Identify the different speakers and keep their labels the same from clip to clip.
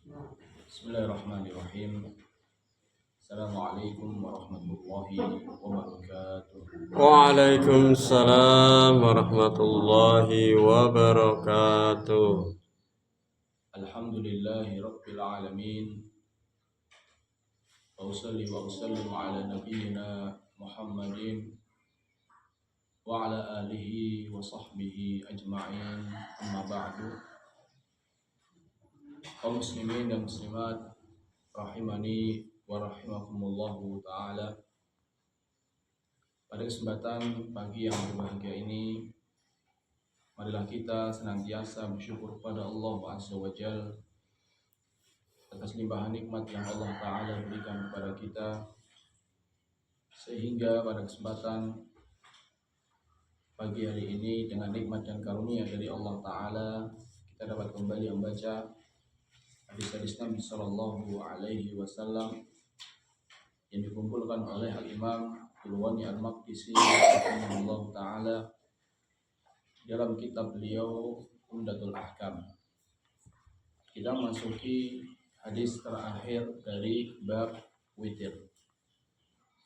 Speaker 1: Bismillahirrahmanirrahim. Assalamualaikum warahmatullahi wabarakatuh.
Speaker 2: Waalaikumsalam warahmatullahi wabarakatuh.
Speaker 1: Alhamdulillahi rabbil alamin. Wa usalli wa usallim ala nabiyyina Muhammadin wa ala alihi wa sahbihi ajma'in. Amma ba'du. Kaum muslimin dan muslimat rahimani wa rahimakumullahu ta'ala. Pada kesempatan pagi yang berbahagia ini, marilah kita senantiasa bersyukur kepada Allah Azza wa Jalla atas limpahan nikmat yang Allah Ta'ala berikan kepada kita, sehingga pada kesempatan pagi hari ini dengan nikmat dan karunia dari Allah Ta'ala kita dapat kembali membaca hadis-hadis Nabi Sallallahu Alaihi Wasallam yang dikumpulkan oleh Al-Imam Al-Wani Al-Maqdisi rahimahullah Ta'ala dalam kitab beliau Umdatul Ahkam. Kita masuki hadis terakhir dari bab witir.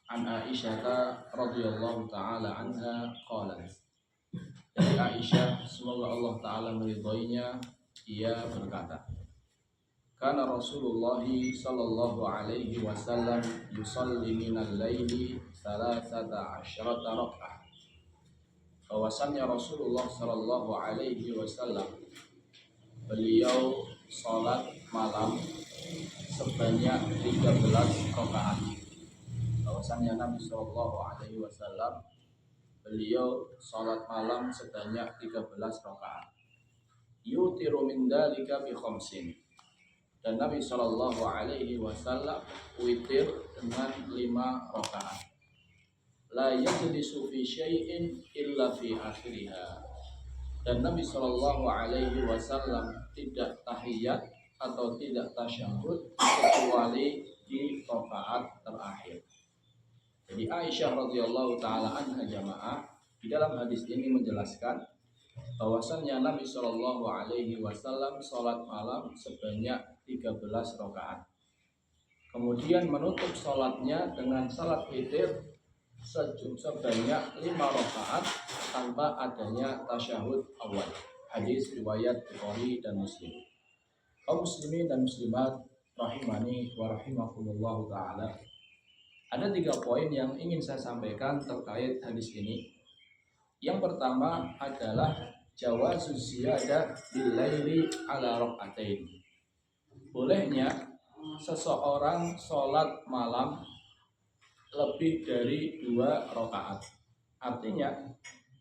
Speaker 1: An Aisyah radhiyallahu taala anha qalat. Dari Aisyah, semoga Allah taala meridhoinya, ia berkata, kana Rasulullah sallallahu alaihi wasallam yusalli minal laili 13 raka'ah. Bahwasannya Rasulullah sallallahu alaihi wasallam beliau salat malam sebanyak 13 rakaat. Bahwasannya Nabi sallallahu alaihi wasallam beliau salat malam sebanyak 13 rakaat. Yutiru min dzalika bi khamsin. Dan Nabi sallallahu alaihi wasallam witir dengan 5 rakaat. La yajlisu fi syai'in illa fi akhiriha. Dan Nabi sallallahu alaihi wasallam tidak tahiyat atau tidak tasyahud kecuali di rakaat terakhir. Jadi Aisyah radhiyallahu taala anha jamaah di dalam hadis ini menjelaskan bahwasannya Nabi sallallahu alaihi wasallam salat malam sebanyak 13 rakaat. Kemudian menutup salatnya dengan salat witir sebanyak 5 rakaat tanpa adanya tasyahud awal. Hadis riwayat Bukhari dan Muslim. Kaum muslimin dan muslimat rahimani wa rahimakumullah taala. Ada 3 poin yang ingin saya sampaikan terkait hadis ini. Yang pertama adalah jawazuz ziyadah bil laili ala raka'atain. Bolehnya seseorang sholat malam lebih dari 2 rakaat. Artinya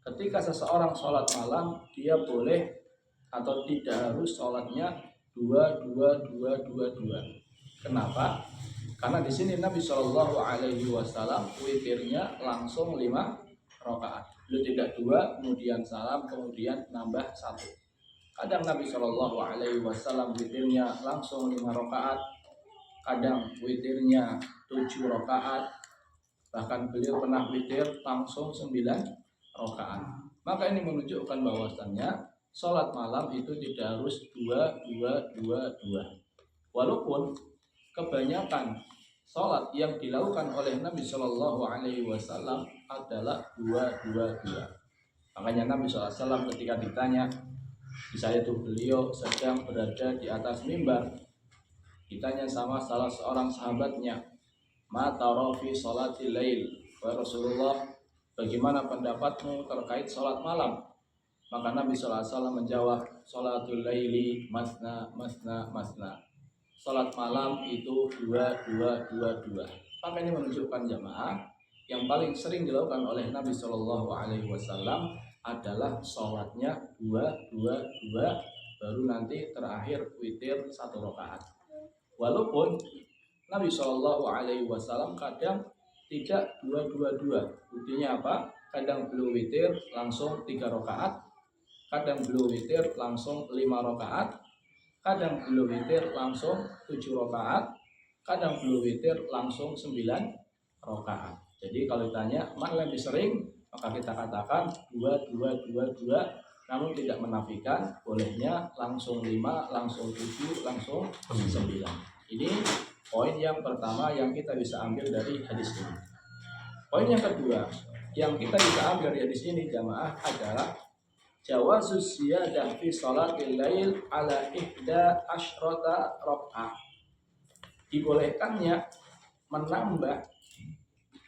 Speaker 1: ketika seseorang sholat malam, dia boleh atau tidak harus sholatnya 2. Kenapa? Karena di sini Nabi Shallallahu Alaihi Wasallam witirnya langsung 5 rakaat. Beliau tidak 2, kemudian salam, kemudian nambah 1. Kadang Nabi Shallallahu Alaihi Wasallam witirnya langsung 5 rakaat, kadang witirnya 7 rakaat, bahkan beliau pernah witir langsung 9 rakaat. Maka ini menunjukkan bahwasannya sholat malam itu tidak harus 2. Walaupun kebanyakan sholat yang dilakukan oleh Nabi Shallallahu Alaihi Wasallam adalah 2. Makanya Nabi SAW ketika ditanya, saya itu beliau sedang berada di atas mimbar, ditanya sama salah seorang sahabatnya, ma tara fi sholatil lail, wa Rasulullah, bagaimana pendapatmu terkait sholat malam? Maka Nabi SAW menjawab, sholatul laili masna. Sholat malam itu 2. Maka ini menunjukkan jamaah yang paling sering dilakukan oleh Nabi Shallallahu Alaihi Wasallam adalah sholatnya 2, baru nanti terakhir witir 1 rakaat. Walaupun Nabi Shallallahu Alaihi Wasallam kadang tidak 2. Buktinya apa? Kadang beliau witir langsung 3 rakaat, kadang beliau witir langsung 5 rakaat, kadang beliau witir langsung 7 rakaat, kadang beliau witir langsung 9 rakaat. Jadi kalau ditanya mana lebih sering, maka kita katakan 2. namun tidak menafikan bolehnya langsung 5, langsung 7, langsung 9. Ini poin yang pertama yang kita bisa ambil dari hadis ini. Poin yang kedua yang kita bisa ambil dari hadis ini jamaah adalah jawazus ziyadah fi shalatil lail ala ihda asyrata rakaat. Dibolehkannya menambah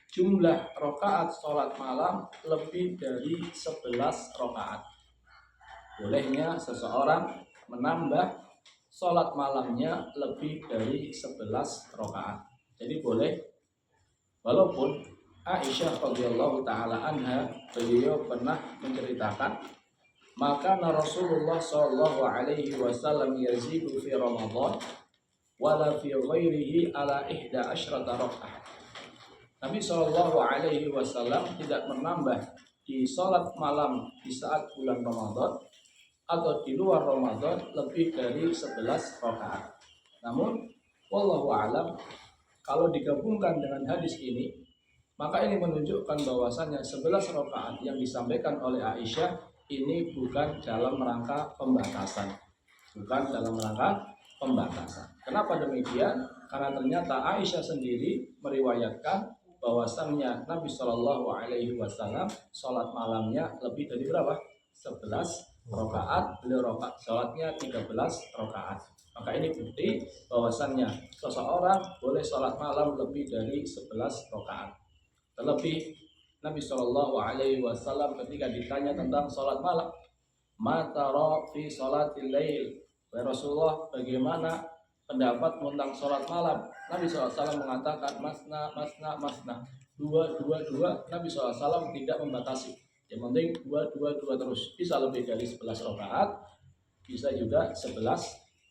Speaker 1: jumlah rakaat sholat malam lebih dari 11 rakaat. Bolehnya seseorang menambah sholat malamnya lebih dari 11 rakaat. Jadi boleh, walaupun Aisyah radhiyallahu taala anha beliau pernah menceritakan, maka Rasulullah sallallahu alaihi wasallam yazidu fi Ramadan wala fi ghairihi ala ihda asyrata rakaat. Nabi sallallahu alaihi wasallam tidak menambah di sholat malam di saat bulan Ramadan atau di luar Ramadan lebih dari 11 rakaat. Namun wallahu alam, kalau digabungkan dengan hadis ini, maka ini menunjukkan bahwasannya 11 rakaat yang disampaikan oleh Aisyah ini bukan dalam rangka pembatasan. Bukan dalam rangka pembatasan. Kenapa demikian? Karena ternyata Aisyah sendiri meriwayatkan bahwasannya Nabi Shallallahu Alaihi Wasallam sholat malamnya lebih dari berapa? 11 rakaat. Beliau sholatnya 13 rakaat. Maka ini bukti bahwasannya seseorang boleh sholat malam lebih dari 11 rakaat. Terlebih Nabi Shallallahu Alaihi Wasallam ketika ditanya tentang sholat malam, matara fi sholatil lail, Rasulullah bagaimana pendapat tentang sholat malam? Nabi SAW mengatakan masna, masna, masna, dua, dua, dua. Nabi SAW tidak membatasi. Yang penting dua, dua, dua terus. Bisa lebih dari 11 rakaat, bisa juga 11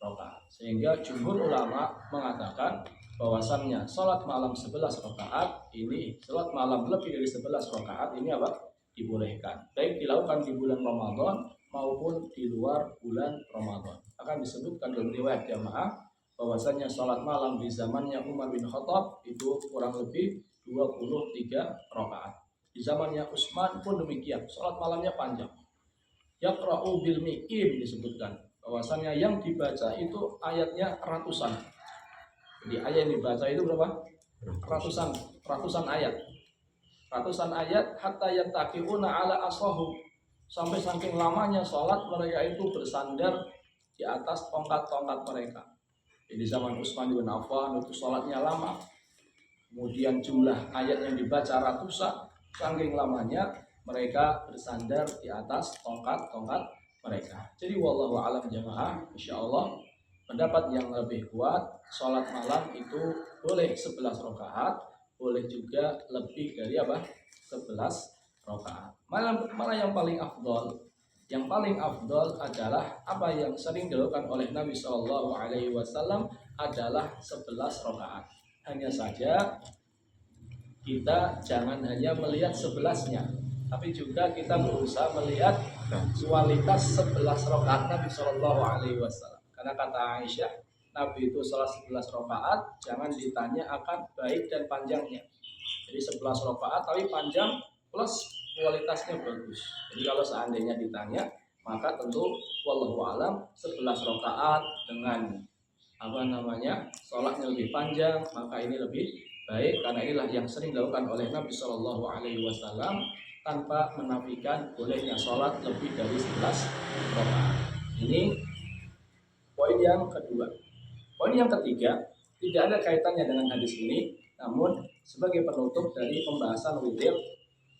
Speaker 1: rakaat. Sehingga jumhur ulama mengatakan bahwasannya sholat malam 11 rakaat ini, sholat malam lebih dari 11 rakaat ini apa? Dibolehkan. Baik dilakukan di bulan Ramadan maupun di luar bulan Ramadan. Akan disebutkan dalam riwayat jamaah bahwasanya sholat malam di zamannya Umar bin Khattab itu kurang lebih 23 rakaat. Di zamannya Utsman pun demikian, sholat malamnya panjang. Yaqra'u bil mi'in disebutkan bahwasanya yang dibaca itu ayatnya ratusan. Jadi ayat yang dibaca itu berapa? Ratusan ayat. Ratusan ayat hatta yattaqiuna ala asahum. Sampai saking lamanya sholat mereka itu bersandar di atas tongkat-tongkat mereka. Di zaman Utsman bin Affan itu sholatnya lama, kemudian jumlah ayat yang dibaca ratusan, saking lamanya mereka bersandar di atas tongkat-tongkat mereka. Jadi wallahu a'lam jamaah, insyaallah pendapat yang lebih kuat sholat malam itu boleh 11 rakaat, boleh juga lebih dari 11 rakaat. Mana yang paling afdol? Yang paling afdol adalah apa yang sering dilakukan oleh Nabi Shallallahu Alaihi Wasallam adalah 11 rakaat. Hanya saja kita jangan hanya melihat 11-nya, tapi juga kita berusaha melihat kualitas 11 rakaat Nabi Shallallahu Alaihi Wasallam. Karena kata Aisyah, Nabi itu sholat 11 rakaat, jangan ditanya akan baik dan panjangnya. Jadi 11 rakaat tapi panjang plus kualitasnya bagus. Jadi kalau seandainya ditanya, maka tentu wallahu alam 11 rakaat dengan sholatnya lebih panjang, maka ini lebih baik karena inilah yang sering dilakukan oleh Nabi Shallallahu Alaihi Wasallam tanpa menafikan bolehnya sholat lebih dari 11 rakaat. Ini poin yang kedua. Poin yang ketiga tidak ada kaitannya dengan hadis ini, namun sebagai penutup dari pembahasan witir,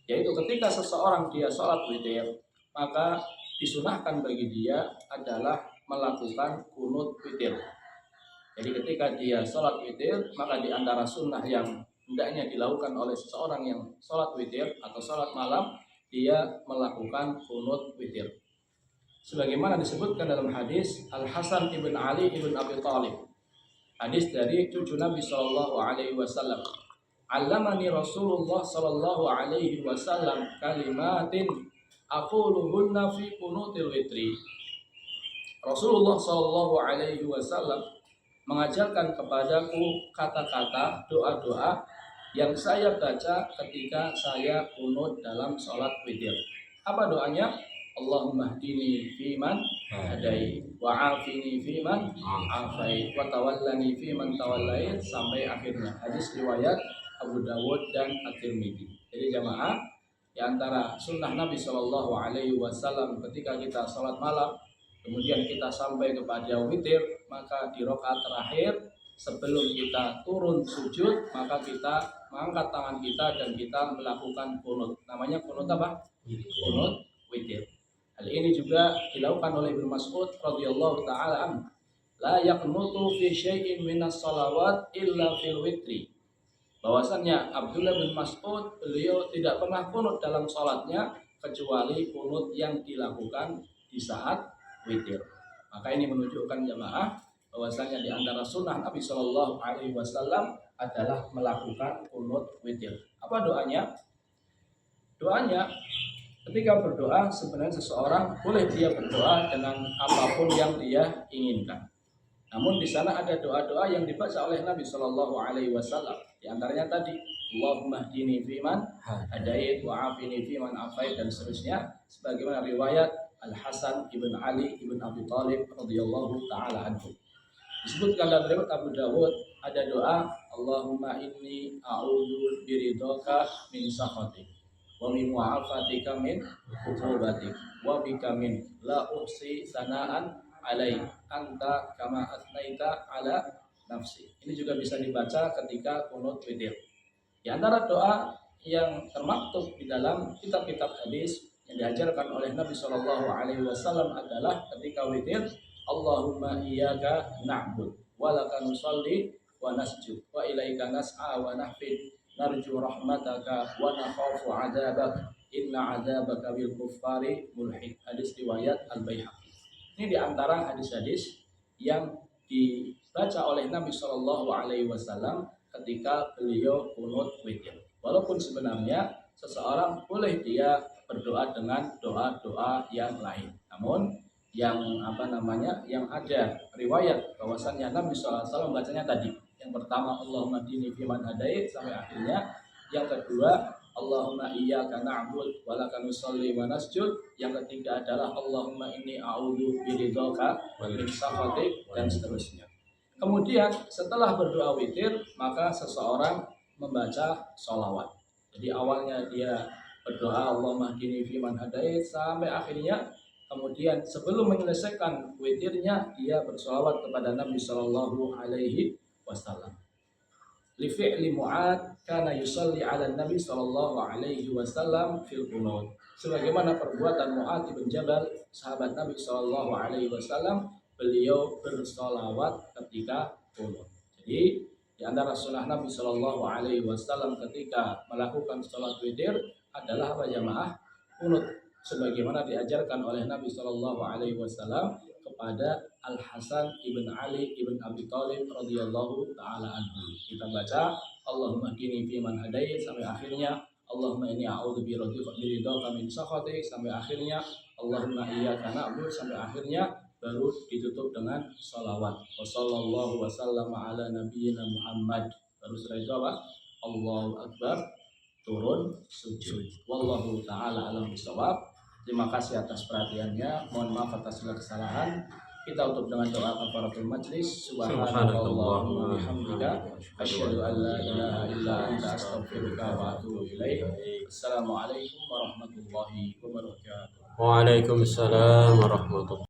Speaker 1: yaitu ketika seseorang dia sholat witir, maka disunahkan bagi dia adalah melakukan kunut witir. Jadi ketika dia sholat witir, maka di antara sunnah yang hendaknya dilakukan oleh seseorang yang sholat witir atau sholat malam, dia melakukan kunut witir. Sebagaimana disebutkan dalam hadis Al-Hasan ibn Ali ibn Abi Thalib, hadis dari cucu Nabi Shallallahu Alaihi Wasallam. Allamani Rasulullah Sallallahu Alaihi Wasallam kalimatin aquluhunna fi kunutil witri. Rasulullah Sallallahu Alaihi Wasallam mengajarkan kepadaku kata-kata doa-doa yang saya baca ketika saya kunut dalam sholat witir. Apa doanya? Allahumma hdini fiman hadait wa afini fiman afait wa tawallani fiman tawallait sampai akhirnya. Hadis riwayat Abu Dawud dan At-Tirmidzi. Jadi jamaah, di antara sunnah Nabi Shallallahu Alaihi Wasallam ketika kita sholat malam, kemudian kita sampai kepada witir, maka di rakaat terakhir sebelum kita turun sujud, maka kita mengangkat tangan kita dan kita melakukan kunut. Namanya kunut apa? Kunut witir. Hal ini juga dilakukan oleh Ibnu Mas'ud radhiyallahu taala anhu. La yaqnutu fi syai'in minas shalawat illa fil witri. Bahwasannya Abdullah bin Mas'ud, beliau tidak pernah kunut dalam sholatnya kecuali kunut yang dilakukan di saat witir. Maka ini menunjukkan jamaah bahwasanya di antara sunnah Nabi Shallallahu Alaihi Wasallam adalah melakukan kunut witir. Apa doanya? Doanya, ketika berdoa sebenarnya seseorang boleh dia berdoa dengan apapun yang dia inginkan. Namun di sana ada doa-doa yang dibaca oleh Nabi Shallallahu Alaihi Wasallam. Di antaranya tadi, Allahumma hdini fiman hadait wa afini fiman afait dan seterusnya. Sebagaimana riwayat Al Hasan ibn Ali ibn Abi Thalib radhiyallahu taala anhu. Disebutkan dalam riwayat Abu Dawud ada doa Allahumma inni a'udzu biridhaka min sakhatik wa min wa'afatika min uqubatik wa bika min la uhsi sanaan alai anta kama asnaita ala nafsi. Ini juga bisa dibaca ketika kunut witir. Di antara doa yang termaktub di dalam kitab-kitab hadis yang diajarkan oleh Nabi Shallallahu Alaihi Wasallam adalah ketika witir, Allahumma iyyaka na'bud wa laka nusalli wa nasjud wa ilaika nas'a wa nahfid narju rahmataka wa nakhafu 'adzabak inna 'adzabaka bil kuffari mulhid. Hadis riwayat Al-Baihaqi. Ini di antara hadis-hadis yang dibaca oleh Nabi Shallallahu Alaihi Wasallam ketika beliau kunut witir. Walaupun sebenarnya seseorang boleh dia berdoa dengan doa-doa yang lain. Namun yang yang ada riwayat bahwasannya Nabi SAW bacanya tadi. Yang pertama Allahumma hdini fiman hadait sampai akhirnya. Yang kedua Allahumma iyyaka na'bud wa laka nusalli wa nasjud. Yang ketiga adalah Allahumma inni a'udzu biridhaka min sakhatik dan seterusnya. Kemudian setelah berdoa witir maka seseorang membaca sholawat. Jadi awalnya dia berdoa Allahumma hdini fiman hadait sampai akhirnya. Kemudian sebelum menyelesaikan witirnya dia bersolawat kepada Nabi Shallallahu Alaihi Wasallam. Li fi'li Mu'ad kana yusalli ala Nabi Shallallahu Alaihi Wasallam fil qunut. Sebagaimana perbuatan Mu'ad bin Jabal, sahabat Nabi Shallallahu Alaihi Wasallam, beliau bersolawat ketika qunut. Jadi di antara sunnah Nabi Shallallahu Alaihi Wasallam ketika melakukan sholat witir adalah apa jamaah? Qunut. Sebagaimana diajarkan oleh Nabi Shallallahu Alaihi Wasallam kepada Al Hasan ibn Ali ibn Abi Thalib radhiyallahu taala anhu. Kita baca Allahumma hdini fiman hadait sampai akhirnya, Allahumma inni a'udzu biridhaka min sakhatik sampai akhirnya, Allahumma iyyaka na'budu sampai akhirnya, baru ditutup dengan shalawat. Wassallallahu wasallam ala nabiyyina Muhammad. Baru setelah itu apa? Allahu akbar, turun sujud. Wallahu taala alam bisawab. Terima kasih atas perhatiannya. Mohon maaf atas segala kesalahan. Kita tutup dengan doa kafaratul majlis. Subhanallahumma wa bihamdika asyhadu an la ilaha illa anta astaghfiruka wa atubu ilaik. Assalamualaikum warahmatullahi wabarakatuh.
Speaker 2: Waalaikumsalam warahmatullahi